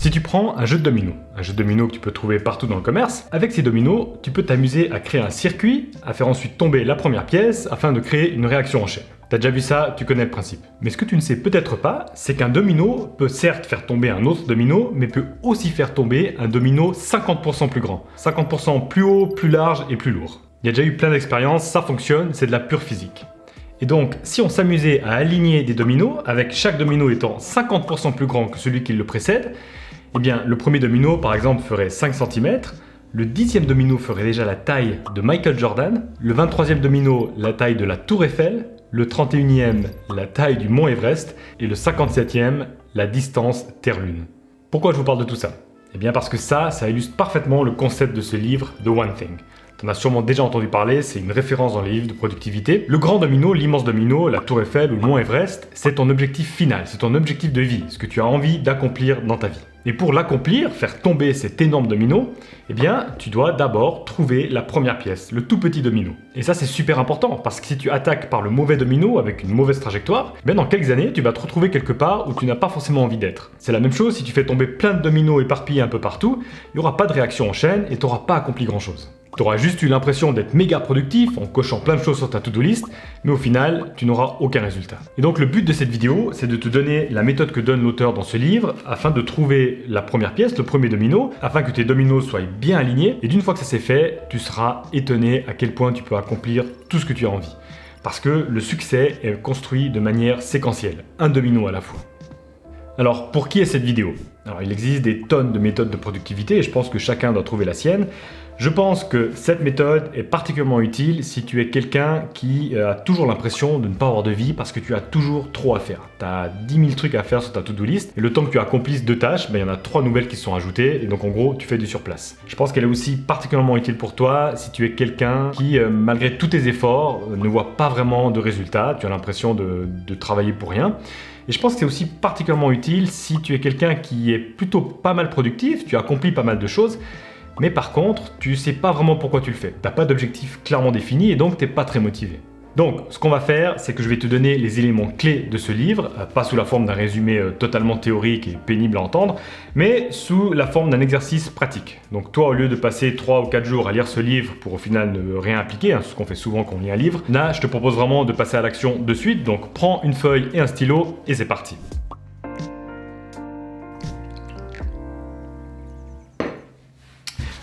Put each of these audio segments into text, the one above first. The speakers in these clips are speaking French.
Si tu prends un jeu de dominos que tu peux trouver partout dans le commerce, avec ces dominos, tu peux t'amuser à créer un circuit, à faire ensuite tomber la première pièce afin de créer une réaction en chaîne. T'as déjà vu ça, tu connais le principe. Mais ce que tu ne sais peut-être pas, c'est qu'un domino peut certes faire tomber un autre domino, mais peut aussi faire tomber un domino 50% plus grand. 50% plus haut, plus large et plus lourd. Il y a déjà eu plein d'expériences, ça fonctionne, c'est de la pure physique. Et donc, si on s'amusait à aligner des dominos, avec chaque domino étant 50% plus grand que celui qui le précède, eh bien, le premier domino, par exemple, ferait 5 cm, le 10e domino ferait déjà la taille de Michael Jordan, le 23e domino, la taille de la Tour Eiffel, le 31e, la taille du mont Everest, et le 57e, la distance Terre-Lune. Pourquoi je vous parle de tout ça? Eh bien parce que ça illustre parfaitement le concept de ce livre, The One Thing. Tu en as sûrement déjà entendu parler, c'est une référence dans les livres de productivité. Le grand domino, l'immense domino, la Tour Eiffel ou le mont Everest, c'est ton objectif final, c'est ton objectif de vie, ce que tu as envie d'accomplir dans ta vie. Et pour l'accomplir, faire tomber cet énorme domino, eh bien, tu dois d'abord trouver la première pièce, le tout petit domino. Et ça, c'est super important, parce que si tu attaques par le mauvais domino avec une mauvaise trajectoire, eh bien, dans quelques années, tu vas te retrouver quelque part où tu n'as pas forcément envie d'être. C'est la même chose si tu fais tomber plein de dominos éparpillés un peu partout, il n'y aura pas de réaction en chaîne et tu n'auras pas accompli grand-chose. Tu auras juste eu l'impression d'être méga productif en cochant plein de choses sur ta to-do list, mais au final, tu n'auras aucun résultat. Et donc le but de cette vidéo, c'est de te donner la méthode que donne l'auteur dans ce livre afin de trouver la première pièce, le premier domino, afin que tes dominos soient bien alignés. Et d'une fois que ça c'est fait, tu seras étonné à quel point tu peux accomplir tout ce que tu as envie. Parce que le succès est construit de manière séquentielle, un domino à la fois. Alors, pour qui est cette vidéo? Alors, il existe des tonnes de méthodes de productivité et je pense que chacun doit trouver la sienne. Je pense que cette méthode est particulièrement utile si tu es quelqu'un qui a toujours l'impression de ne pas avoir de vie parce que tu as toujours trop à faire. Tu as 10 000 trucs à faire sur ta to-do list et le temps que tu accomplisses 2 tâches, il y en a 3 nouvelles qui se sont ajoutées et donc en gros, tu fais du surplace. Je pense qu'elle est aussi particulièrement utile pour toi si tu es quelqu'un qui, malgré tous tes efforts, ne voit pas vraiment de résultats. Tu as l'impression de travailler pour rien. Et je pense que c'est aussi particulièrement utile si tu es quelqu'un qui est plutôt pas mal productif, tu accomplis pas mal de choses, mais par contre, tu sais pas vraiment pourquoi tu le fais. T'as pas d'objectif clairement défini et donc t'es pas très motivé. Donc, ce qu'on va faire, c'est que je vais te donner les éléments clés de ce livre, pas sous la forme d'un résumé totalement théorique et pénible à entendre, mais sous la forme d'un exercice pratique. Donc toi, au lieu de passer 3 ou 4 jours à lire ce livre pour au final ne rien appliquer, ce qu'on fait souvent quand on lit un livre, là, je te propose vraiment de passer à l'action de suite, donc prends une feuille et un stylo et c'est parti.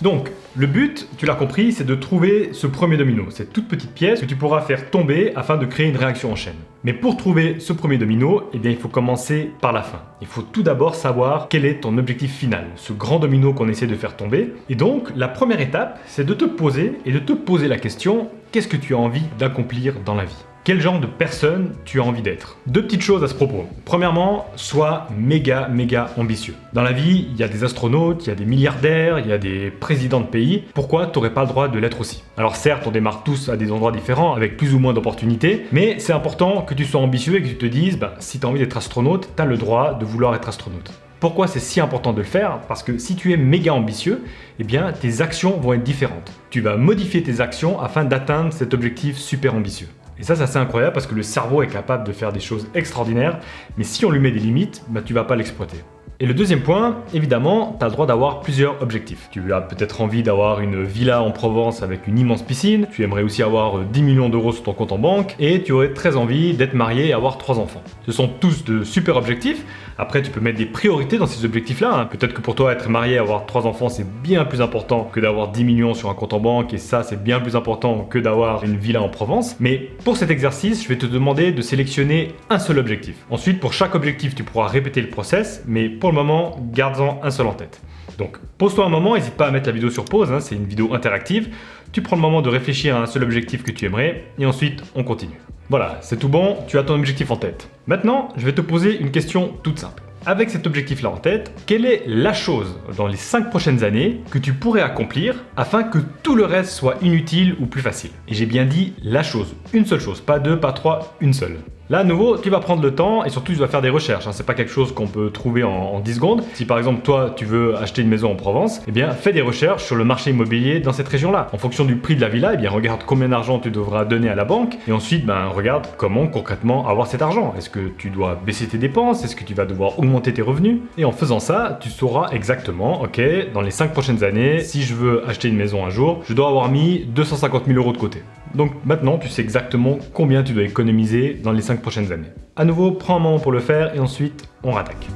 Donc, le but, tu l'as compris, c'est de trouver ce premier domino, cette toute petite pièce que tu pourras faire tomber afin de créer une réaction en chaîne. Mais pour trouver ce premier domino, eh bien, il faut commencer par la fin. Il faut tout d'abord savoir quel est ton objectif final, ce grand domino qu'on essaie de faire tomber. Et donc, la première étape, c'est de te poser la question, qu'est-ce que tu as envie d'accomplir dans la vie ? Quel genre de personne tu as envie d'être? 2 petites choses à ce propos. Premièrement, sois méga ambitieux. Dans la vie, il y a des astronautes, il y a des milliardaires, il y a des présidents de pays. Pourquoi tu n'aurais pas le droit de l'être aussi? Alors certes, on démarre tous à des endroits différents, avec plus ou moins d'opportunités, mais c'est important que tu sois ambitieux et que tu te dises, si tu as envie d'être astronaute, tu as le droit de vouloir être astronaute. Pourquoi c'est si important de le faire? Parce que si tu es méga ambitieux, eh bien tes actions vont être différentes. Tu vas modifier tes actions afin d'atteindre cet objectif super ambitieux. Et ça, c'est assez incroyable parce que le cerveau est capable de faire des choses extraordinaires, mais si on lui met des limites, tu vas pas l'exploiter. Et le deuxième point, évidemment, tu as le droit d'avoir plusieurs objectifs. Tu as peut-être envie d'avoir une villa en Provence avec une immense piscine, tu aimerais aussi avoir 10 millions d'euros sur ton compte en banque, et tu aurais très envie d'être marié et avoir 3 enfants. Ce sont tous de super objectifs. Après, tu peux mettre des priorités dans ces objectifs-là. Peut-être que pour toi, être marié et avoir 3 enfants, c'est bien plus important que d'avoir 10 millions sur un compte en banque, et ça, c'est bien plus important que d'avoir une villa en Provence. Mais pour cet exercice, je vais te demander de sélectionner un seul objectif. Ensuite, pour chaque objectif, tu pourras répéter le process, mais pour le moment, garde-en un seul en tête. Donc, pose-toi un moment, n'hésite pas à mettre la vidéo sur pause, c'est une vidéo interactive. Tu prends le moment de réfléchir à un seul objectif que tu aimerais, et ensuite, on continue. Voilà, c'est tout bon, tu as ton objectif en tête. Maintenant, je vais te poser une question toute simple. Avec cet objectif-là en tête, quelle est la chose dans les 5 prochaines années que tu pourrais accomplir afin que tout le reste soit inutile ou plus facile? Et j'ai bien dit la chose, une seule chose, pas 2, pas 3, une seule. Là, à nouveau, tu vas prendre le temps et surtout, tu vas faire des recherches. C'est pas quelque chose qu'on peut trouver en 10 secondes. Si par exemple, toi, tu veux acheter une maison en Provence, eh bien, fais des recherches sur le marché immobilier dans cette région-là. En fonction du prix de la villa, eh bien, regarde combien d'argent tu devras donner à la banque et ensuite, regarde comment concrètement avoir cet argent. Est-ce que tu dois baisser tes dépenses? Est-ce que tu vas devoir augmenter tes revenus? Et en faisant ça, tu sauras exactement, ok, dans les 5 prochaines années, si je veux acheter une maison un jour, je dois avoir mis 250 000 € de côté. Donc maintenant, tu sais exactement combien tu dois économiser dans les 5 prochaines années. À nouveau, prends un moment pour le faire et ensuite, on rattaque.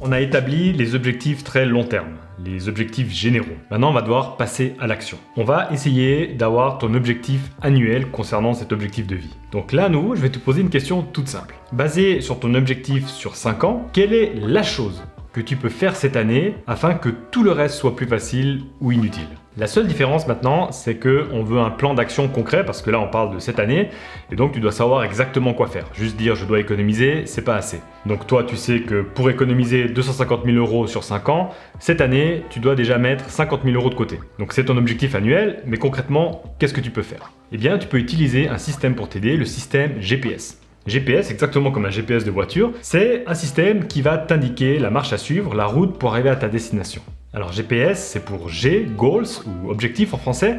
On a établi les objectifs très long terme, les objectifs généraux. Maintenant, on va devoir passer à l'action. On va essayer d'avoir ton objectif annuel concernant cet objectif de vie. Donc là, à nouveau, je vais te poser une question toute simple. Basée sur ton objectif sur 5 ans, quelle est la chose que tu peux faire cette année afin que tout le reste soit plus facile ou inutile? La seule différence maintenant, c'est qu'on veut un plan d'action concret parce que là on parle de cette année et donc tu dois savoir exactement quoi faire. Juste dire je dois économiser, c'est pas assez. Donc toi tu sais que pour économiser 250 000 € sur 5 ans, cette année tu dois déjà mettre 50 000 € de côté. Donc c'est ton objectif annuel, mais concrètement, qu'est-ce que tu peux faire? Eh bien tu peux utiliser un système pour t'aider, le système GPS. GPS, exactement comme un GPS de voiture, c'est un système qui va t'indiquer la marche à suivre, la route pour arriver à ta destination. Alors GPS, c'est pour G, Goals ou objectif en français.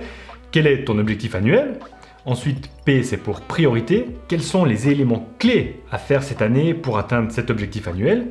Quel est ton objectif annuel? Ensuite, P, c'est pour priorité. Quels sont les éléments clés à faire cette année pour atteindre cet objectif annuel?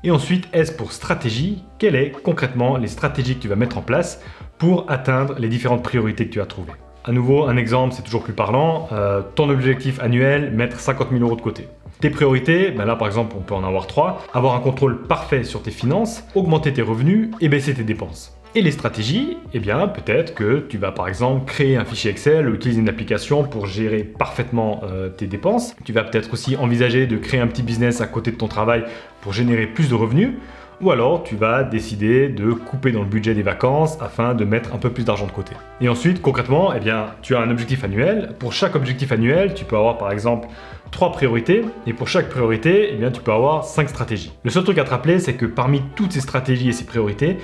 Et ensuite, S pour stratégie. Quelles sont concrètement les stratégies que tu vas mettre en place pour atteindre les différentes priorités que tu as trouvées? À nouveau, un exemple, c'est toujours plus parlant. Ton objectif annuel, mettre 50 000 € de côté. Tes priorités, là par exemple, on peut en avoir 3. Avoir un contrôle parfait sur tes finances, augmenter tes revenus et baisser tes dépenses. Et les stratégies, eh bien peut-être que tu vas par exemple créer un fichier Excel ou utiliser une application pour gérer parfaitement tes dépenses. Tu vas peut-être aussi envisager de créer un petit business à côté de ton travail pour générer plus de revenus. Ou alors tu vas décider de couper dans le budget des vacances afin de mettre un peu plus d'argent de côté. Et ensuite, concrètement, eh bien, tu as un objectif annuel. Pour chaque objectif annuel, tu peux avoir par exemple 3 priorités. Et pour chaque priorité, eh bien, tu peux avoir 5 stratégies. Le seul truc à te rappeler, c'est que parmi toutes ces stratégies et ces priorités,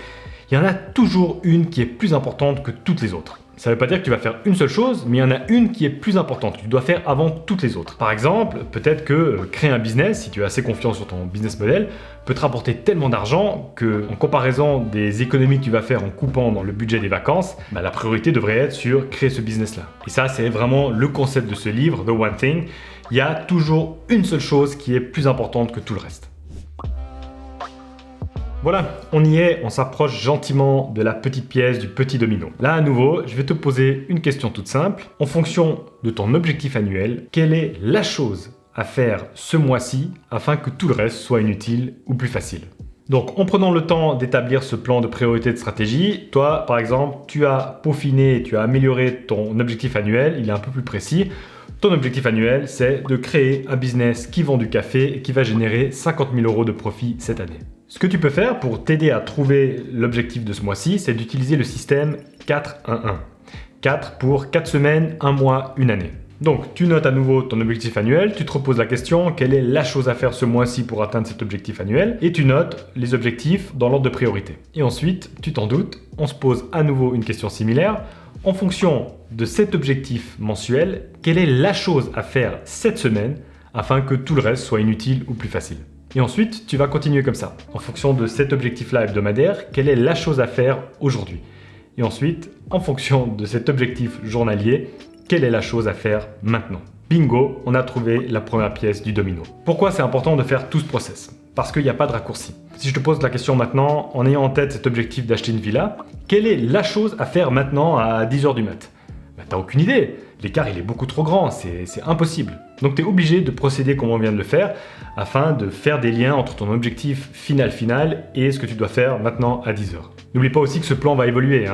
il y en a toujours une qui est plus importante que toutes les autres. Ça ne veut pas dire que tu vas faire une seule chose, mais il y en a une qui est plus importante, que tu dois faire avant toutes les autres. Par exemple, peut-être que créer un business, si tu as assez confiance sur ton business model, peut te rapporter tellement d'argent que, en comparaison des économies que tu vas faire en coupant dans le budget des vacances, la priorité devrait être sur créer ce business-là. Et ça, c'est vraiment le concept de ce livre, The One Thing. Il y a toujours une seule chose qui est plus importante que tout le reste. Voilà, on y est, on s'approche gentiment de la petite pièce du petit domino. Là, à nouveau, je vais te poser une question toute simple. En fonction de ton objectif annuel, quelle est la chose à faire ce mois-ci afin que tout le reste soit inutile ou plus facile? Donc, en prenant le temps d'établir ce plan de priorité de stratégie, toi, par exemple, tu as peaufiné, tu as amélioré ton objectif annuel, il est un peu plus précis. Ton objectif annuel, c'est de créer un business qui vend du café et qui va générer 50 000 € de profit cette année. Ce que tu peux faire pour t'aider à trouver l'objectif de ce mois-ci, c'est d'utiliser le système 4-1-1. 4 pour 4 semaines, 1 mois, 1 année. Donc, tu notes à nouveau ton objectif annuel, tu te reposes la question, quelle est la chose à faire ce mois-ci pour atteindre cet objectif annuel, et tu notes les objectifs dans l'ordre de priorité. Et ensuite, tu t'en doutes, on se pose à nouveau une question similaire. En fonction de cet objectif mensuel, quelle est la chose à faire cette semaine afin que tout le reste soit inutile ou plus facile? Et ensuite, tu vas continuer comme ça. En fonction de cet objectif-là hebdomadaire, quelle est la chose à faire aujourd'hui? Et ensuite, en fonction de cet objectif journalier, quelle est la chose à faire maintenant? Bingo, on a trouvé la première pièce du domino. Pourquoi c'est important de faire tout ce process? Parce qu'il n'y a pas de raccourci. Si je te pose la question maintenant, en ayant en tête cet objectif d'acheter une villa, quelle est la chose à faire maintenant à 10h du mat? T'as aucune idée. L'écart il est beaucoup trop grand, c'est impossible. Donc tu es obligé de procéder comme on vient de le faire afin de faire des liens entre ton objectif final et ce que tu dois faire maintenant à 10h. N'oublie pas aussi que ce plan va évoluer.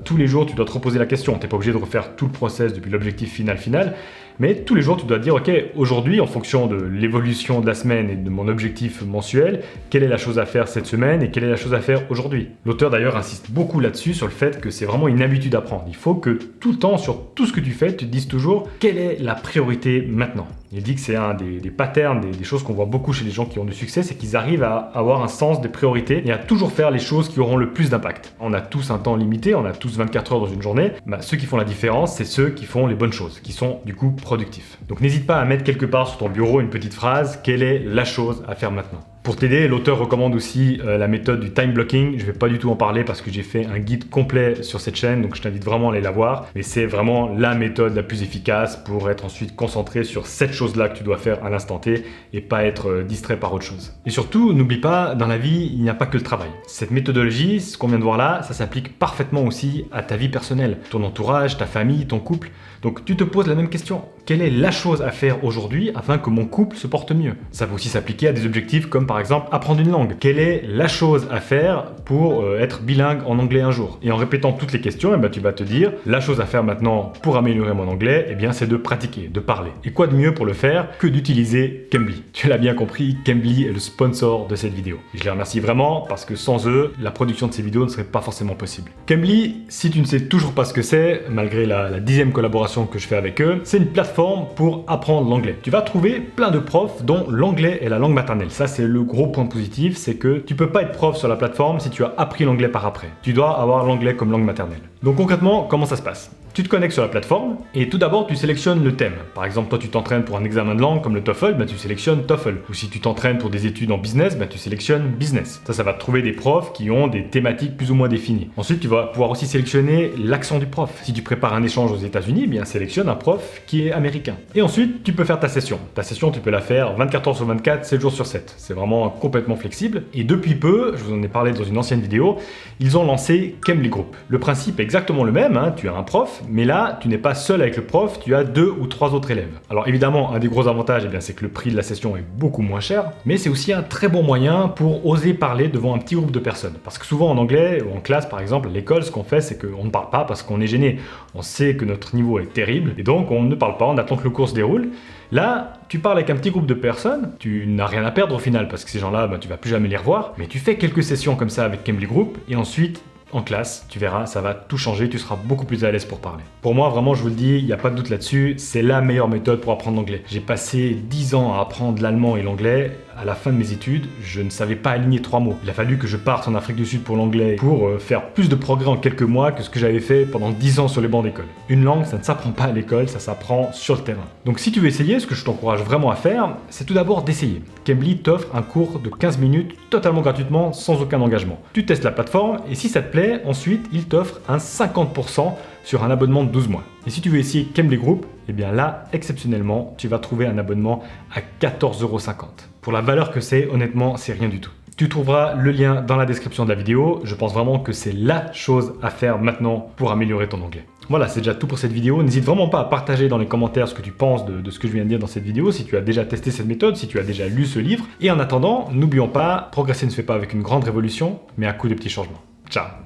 Tous les jours tu dois te reposer la question. Tu n'es pas obligé de refaire tout le process depuis l'objectif final. Mais tous les jours, tu dois te dire, ok, aujourd'hui, en fonction de l'évolution de la semaine et de mon objectif mensuel, quelle est la chose à faire cette semaine et quelle est la chose à faire aujourd'hui? L'auteur d'ailleurs insiste beaucoup là-dessus, sur le fait que c'est vraiment une habitude à prendre. Il faut que tout le temps, sur tout ce que tu fais, tu te dises toujours, quelle est la priorité maintenant? Il dit que c'est un des patterns, des choses qu'on voit beaucoup chez les gens qui ont du succès, c'est qu'ils arrivent à avoir un sens des priorités et à toujours faire les choses qui auront le plus d'impact. On a tous un temps limité, on a tous 24 heures dans une journée. Ceux qui font la différence, c'est ceux qui font les bonnes choses, qui sont du coup productifs. Donc n'hésite pas à mettre quelque part sur ton bureau une petite phrase, quelle est la chose à faire maintenant. Pour t'aider, l'auteur recommande aussi la méthode du time blocking. Je ne vais pas du tout en parler parce que j'ai fait un guide complet sur cette chaîne, donc je t'invite vraiment à aller la voir. Mais c'est vraiment la méthode la plus efficace pour être ensuite concentré sur cette chose-là que tu dois faire à l'instant T et pas être distrait par autre chose. Et surtout, n'oublie pas, dans la vie, il n'y a pas que le travail. Cette méthodologie, ce qu'on vient de voir là, ça s'applique parfaitement aussi à ta vie personnelle, ton entourage, ta famille, ton couple. Donc tu te poses la même question. Quelle est la chose à faire aujourd'hui afin que mon couple se porte mieux? Ça peut aussi s'appliquer à des objectifs comme par exemple apprendre une langue. Quelle est la chose à faire pour être bilingue en anglais un jour? Et en répétant toutes les questions, tu vas te dire la chose à faire maintenant pour améliorer mon anglais, c'est de pratiquer, de parler. Et quoi de mieux pour le faire que d'utiliser Cambly? Tu l'as bien compris, Cambly est le sponsor de cette vidéo. Et je les remercie vraiment parce que sans eux, la production de ces vidéos ne serait pas forcément possible. Cambly, si tu ne sais toujours pas ce que c'est, malgré la 10e collaboration que je fais avec eux, c'est une plateforme pour apprendre l'anglais. Tu vas trouver plein de profs dont l'anglais est la langue maternelle. Ça, c'est le gros point positif, c'est que tu peux pas être prof sur la plateforme si tu as appris l'anglais par après. Tu dois avoir l'anglais comme langue maternelle. Donc concrètement, comment ça se passe? Tu te connectes sur la plateforme et tout d'abord tu sélectionnes le thème. Par exemple, toi tu t'entraînes pour un examen de langue comme le TOEFL, tu sélectionnes TOEFL. Ou si tu t'entraînes pour des études en business, tu sélectionnes business. Ça va te trouver des profs qui ont des thématiques plus ou moins définies. Ensuite, tu vas pouvoir aussi sélectionner l'accent du prof. Si tu prépares un échange aux États-Unis, sélectionne un prof qui est américain. Et ensuite, tu peux faire ta session. Ta session, tu peux la faire 24 heures sur 24, 7 jours sur 7. C'est vraiment complètement flexible. Et depuis peu, je vous en ai parlé dans une ancienne vidéo, ils ont lancé Cambly Group. Le principe est exactement le même, tu as un prof, mais là, tu n'es pas seul avec le prof, tu as 2 ou 3 autres élèves. Alors évidemment, un des gros avantages, c'est que le prix de la session est beaucoup moins cher, mais c'est aussi un très bon moyen pour oser parler devant un petit groupe de personnes. Parce que souvent en anglais, ou en classe par exemple, à l'école, ce qu'on fait, c'est qu'on ne parle pas parce qu'on est gêné. On sait que notre niveau est terrible, et donc on ne parle pas, on attend que le cours se déroule. Là, tu parles avec un petit groupe de personnes, tu n'as rien à perdre au final, parce que ces gens-là, tu vas plus jamais les revoir, mais tu fais quelques sessions comme ça avec Cambly Group, et ensuite, en classe, tu verras, ça va tout changer, tu seras beaucoup plus à l'aise pour parler. Pour moi, vraiment, je vous le dis, il n'y a pas de doute là-dessus, c'est la meilleure méthode pour apprendre l'anglais. J'ai passé 10 ans à apprendre l'allemand et l'anglais. À la fin de mes études, je ne savais pas aligner 3 mots. Il a fallu que je parte en Afrique du Sud pour l'anglais pour faire plus de progrès en quelques mois que ce que j'avais fait pendant 10 ans sur les bancs d'école. Une langue, ça ne s'apprend pas à l'école, ça s'apprend sur le terrain. Donc si tu veux essayer, ce que je t'encourage vraiment à faire, c'est tout d'abord d'essayer. Cambly t'offre un cours de 15 minutes totalement gratuitement, sans aucun engagement. Tu testes la plateforme et si ça te plaît, ensuite, il t'offre un 50% sur un abonnement de 12 mois. Et si tu veux essayer Cambly Group, là, exceptionnellement, tu vas trouver un abonnement à 14,50 €. Pour la valeur que c'est, honnêtement, c'est rien du tout. Tu trouveras le lien dans la description de la vidéo. Je pense vraiment que c'est la chose à faire maintenant pour améliorer ton anglais. Voilà, c'est déjà tout pour cette vidéo. N'hésite vraiment pas à partager dans les commentaires ce que tu penses de ce que je viens de dire dans cette vidéo, si tu as déjà testé cette méthode, si tu as déjà lu ce livre. Et en attendant, n'oublions pas, progresser ne se fait pas avec une grande révolution, mais à coup de petits changements. Ciao!